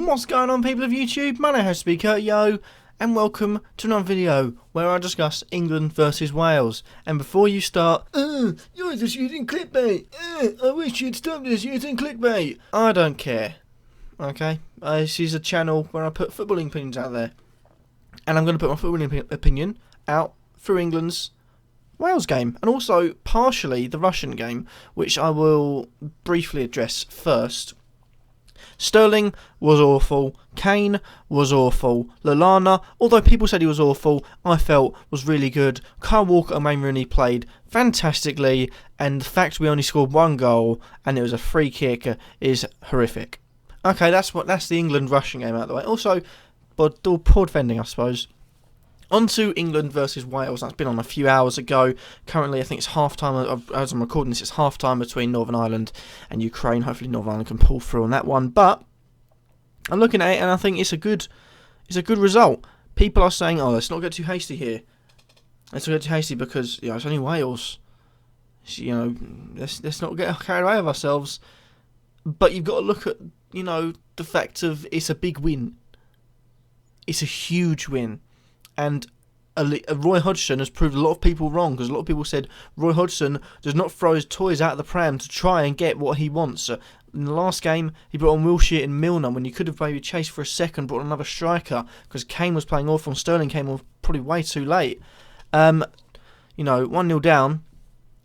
What's going on, people of YouTube? My name has to be Kurtyoy, and welcome to another video where I discuss England versus Wales. And before you start, you're just using clickbait. I wish you'd stop this using clickbait. I don't care. Okay, this is a channel where I put footballing opinions out there, and I'm going to put my footballing opinion out through England's Wales game, and also partially the Russian game, which I will briefly address first. Sterling was awful, Kane was awful, Lallana, although people said he was awful, I felt was really good. Kyle Walker and Wayne Rooney played fantastically, and the fact we only scored one goal and it was a free kick is horrific. Okay, that's the England-Russian game out of the way. Also, but poor defending, I suppose. On to England versus Wales. That's been on a few hours ago. Currently, I think it's half-time. As I'm recording this, it's half-time between Northern Ireland and Ukraine. Hopefully, Northern Ireland can pull through on that one. But I'm looking at it, and I think it's a good result. People are saying, "Oh, let's not get too hasty here. Let's not get too hasty because it's only Wales. Let's not get carried away with ourselves." But you've got to look at the fact of it's a big win. It's a huge win. And Roy Hodgson has proved a lot of people wrong, because a lot of people said Roy Hodgson does not throw his toys out of the pram to try and get what he wants. In the last game, he brought on Wilshere and Milner when you could have maybe chased for a second, brought on another striker, because Kane was playing awful and Sterling came on probably way too late. 1-0 down,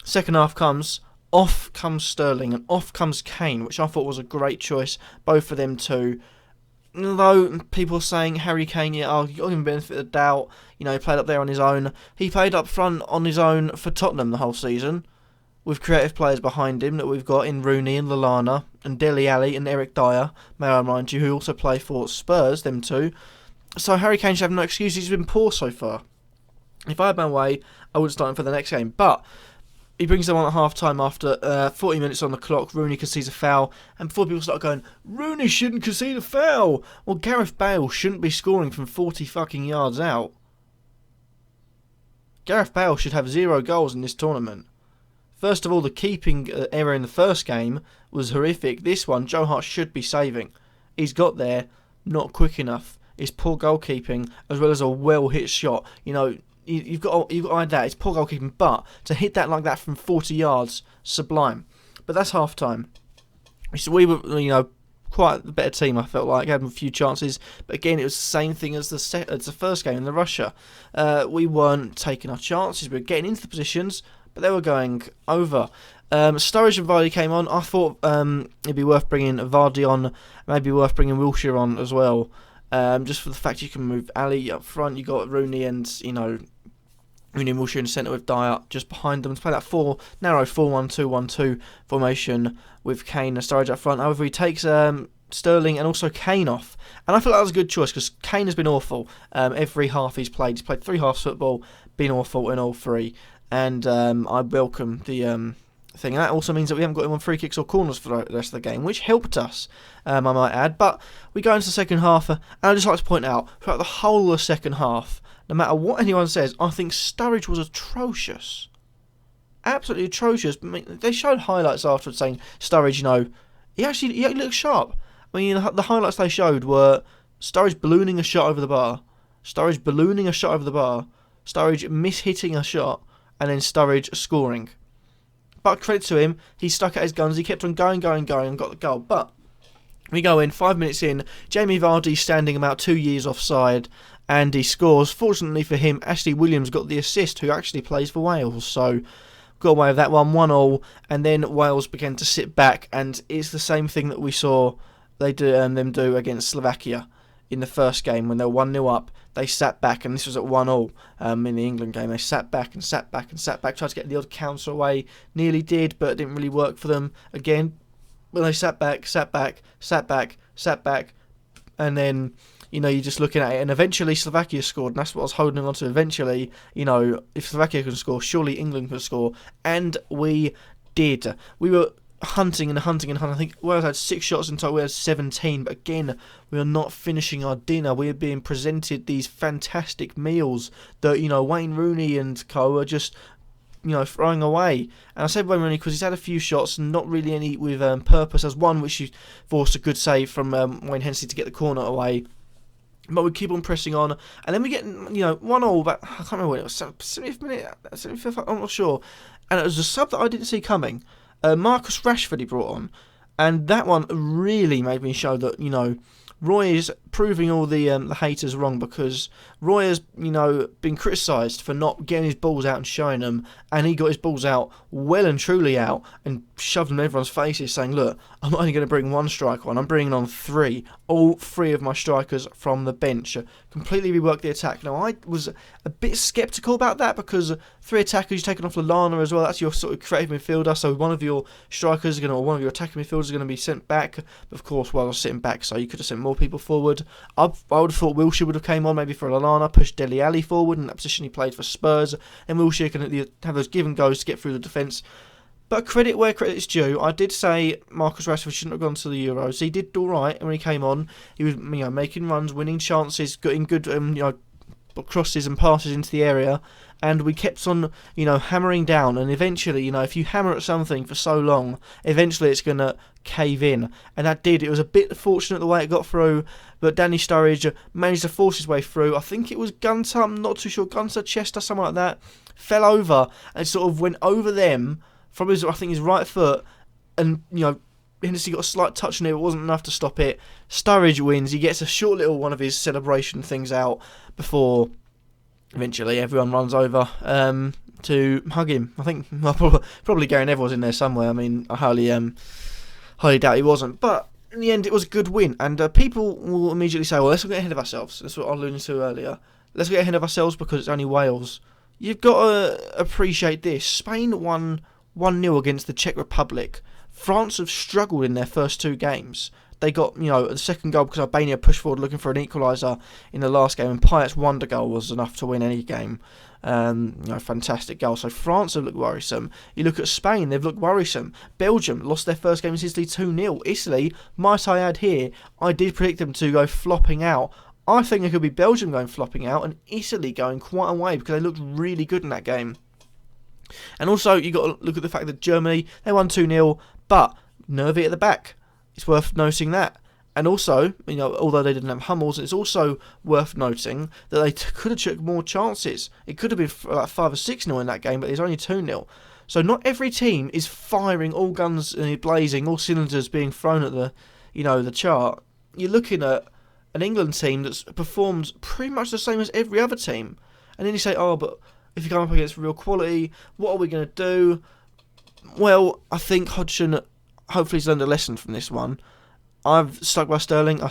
second half comes, off comes Sterling and off comes Kane, which I thought was a great choice, both for them two. Although people are saying Harry Kane, you got to give him the benefit of the doubt. He played up there on his own. He played up front on his own for Tottenham the whole season, with creative players behind him that we've got in Rooney and Lallana and Dele Alli and Eric Dyer, may I remind you, who also play for Spurs, them two. So Harry Kane should have no excuse. He's been poor so far. If I had my way, I would start him for the next game. But he brings them on at half-time after 40 minutes on the clock. Rooney concedes a foul. And before people start going, Rooney shouldn't concede a foul. Well, Gareth Bale shouldn't be scoring from 40 fucking yards out. Gareth Bale should have 0 goals in this tournament. First of all, the keeping error in the first game was horrific. This one, Joe Hart should be saving. He's got there, not quick enough. It's poor goalkeeping, as well as a well-hit shot. You've got to add that. It's poor goalkeeping, but to hit that like that from 40 yards, sublime. But that's half time. So we were, quite the better team. I felt like had a few chances, but again, it was the same thing as the first game in the Russia. We weren't taking our chances. We were getting into the positions, but they were going over. Sturridge and Vardy came on. I thought it'd be worth bringing Vardy on, maybe worth bringing Wilshere on as well. Just for the fact you can move Ali up front, you got Rooney and Rooney and Wilshere in the centre with Dyer just behind them to play that narrow 4-1-2-1-2 formation with Kane and Sturridge up front. However, he takes Sterling and also Kane off, and I feel that was a good choice because Kane has been awful every half he's played. He's played 3 halves football, been awful in all 3, and I welcome the thing. And that also means that we haven't got him on free kicks or corners for the rest of the game, which helped us, I might add. But we go into the second half, and I'd just like to point out, throughout the whole of the second half, no matter what anyone says, I think Sturridge was atrocious. Absolutely atrocious. I mean, they showed highlights afterwards saying Sturridge, he looked sharp. I mean, the highlights they showed were Sturridge ballooning a shot over the bar, Sturridge mishitting a shot, and then Sturridge scoring. But credit to him, he stuck at his guns, he kept on going and got the goal. But we go in, 5 minutes in, Jamie Vardy standing about 2 years offside, and he scores. Fortunately for him, Ashley Williams got the assist, who actually plays for Wales, so got away with that one, 1-1, and then Wales began to sit back, and it's the same thing that we saw them do against Slovakia in the first game when they were 1-0 up. They sat back, and this was at 1-1 in the England game. They sat back, tried to get the odd counter away, nearly did, but it didn't really work for them again. But they sat back, and then, you're just looking at it, and eventually Slovakia scored, and that's what I was holding on to. Eventually, if Slovakia can score, surely England can score, and we did. We were hunting. I think Wales had 6 shots in total, we had 17, but again, we are not finishing our dinner. We are being presented these fantastic meals that, Wayne Rooney and co are just throwing away. And I said Wayne Rooney because he's had a few shots, not really any with purpose. There's one which he forced a good save from Wayne Hensley to get the corner away. But we keep on pressing on, and then we get 1-1. But I can't remember when it was, 70th minute, 75th. I'm not sure. And it was a sub that I didn't see coming. Marcus Rashford he brought on, and that one really made me show that Roy is proving all the haters wrong, because Roy has been criticised for not getting his balls out and showing them, and he got his balls out well and truly out and shoved them in everyone's faces, saying, look, I'm not only going to bring one striker on, I'm bringing on three, all three of my strikers from the bench. Completely reworked the attack. Now I was a bit sceptical about that, because three attackers, you've taken off Lallana as well, that's your sort of creative midfielder, so one of your strikers or one of your attacking midfielders is going to be sent back. But of course, while I was sitting back, so you could have sent more people forward. I would have thought Wilshere would have came on maybe for Lallana, pushed Dele Alli forward in that position he played for Spurs, and Wilshere can have those give and goes to get through the defence. But credit where credit is due. I did say Marcus Rashford shouldn't have gone to the Euros. He did all right when he came on. He was making runs, winning chances, getting good crosses and passes into the area, and we kept on hammering down. And eventually, if you hammer at something for so long, eventually it's gonna cave in, and that did. It was a bit fortunate the way it got through, but Danny Sturridge managed to force his way through. I think it was Gunter, I'm not too sure, Gunter, Chester, something like that, fell over and sort of went over them from his right foot, and Hennessy got a slight touch on it, but it wasn't enough to stop it. Sturridge wins. He gets a short little one of his celebration things out before eventually everyone runs over to hug him. I think probably Gary Neville was in there somewhere. I mean, I highly doubt he wasn't. But in the end, it was a good win. And people will immediately say, well, let's not get ahead of ourselves. That's what I alluded to earlier. Let's get ahead of ourselves because it's only Wales. You've got to appreciate this. Spain won 1-0 against the Czech Republic. France have struggled in their first two games. They got, the second goal because Albania pushed forward looking for an equaliser in the last game, and Payet's wonder goal was enough to win any game. Fantastic goal. So France have looked worrisome. You look at Spain, they've looked worrisome. Belgium lost their first game in Italy 2-0. Italy, might I add here, I did predict them to go flopping out. I think it could be Belgium going flopping out and Italy going quite away because they looked really good in that game. And also, you got to look at the fact that Germany, they won 2-0, but nervy at the back. It's worth noting that. And also, although they didn't have Hummels, it's also worth noting that they could have took more chances. It could have been like 5 or 6-0 in that game, but there's only 2-0. So not every team is firing all guns blazing, all cylinders being thrown at the chart. You're looking at an England team that's performed pretty much the same as every other team. And then you say, oh, but if you come up against real quality, what are we going to do? Well, I think Hodgson hopefully has learned a lesson from this one. I've stuck by Sterling. I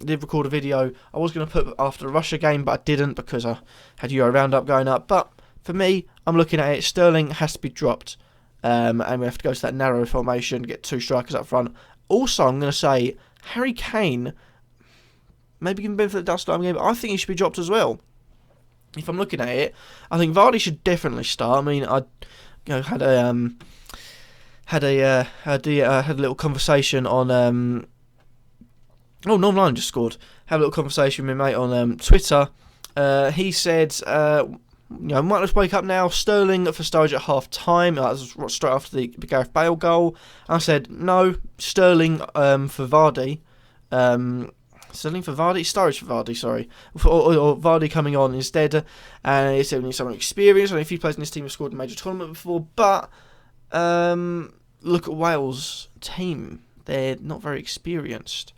did record a video. I was going to put after the Russia game, but I didn't because I had Euro Roundup going up. But for me, I'm looking at it. Sterling has to be dropped. And we have to go to that narrow formation, get two strikers up front. Also, I'm going to say Harry Kane, maybe give him a benefit of the doubt starting game, but I think he should be dropped as well. If I'm looking at it, I think Vardy should definitely start. I mean, I had a little conversation on Norman Lyon just scored. Had a little conversation with my mate on Twitter. He said, might just wake up now. Sterling for Sturridge at half time. That was straight after the Gareth Bale goal. I said no. Sterling for Vardy. Sterling for Vardy? Sturridge for Vardy, sorry. Or Vardy coming on instead. And he said we need someone experienced. I don't know if he plays in this team have scored in a major tournament before. But look at Wales' team. They're not very experienced.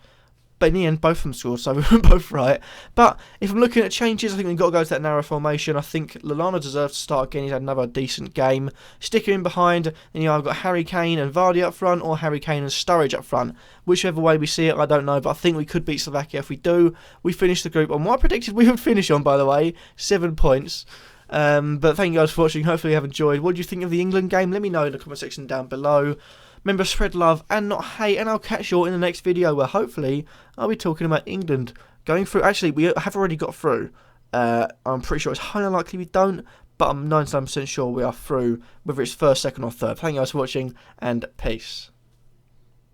But in the end, both of them scored, so we were both right. But if I'm looking at changes, I think we've got to go to that narrow formation. I think Lallana deserves to start again. He's had another decent game. Stick him in behind. And I've got Harry Kane and Vardy up front, or Harry Kane and Sturridge up front. Whichever way we see it, I don't know. But I think we could beat Slovakia. If we do, we finish the group on what I predicted we would finish on, by the way. 7 points. But thank you guys for watching. Hopefully you have enjoyed. What do you think of the England game? Let me know in the comment section down below. Remember, spread love and not hate, and I'll catch you all in the next video where hopefully I'll be talking about England going through. Actually, we have already got through. I'm pretty sure it's highly likely we don't, but I'm 99% sure we are through, whether it's first, second or third. Thank you guys for watching, and peace.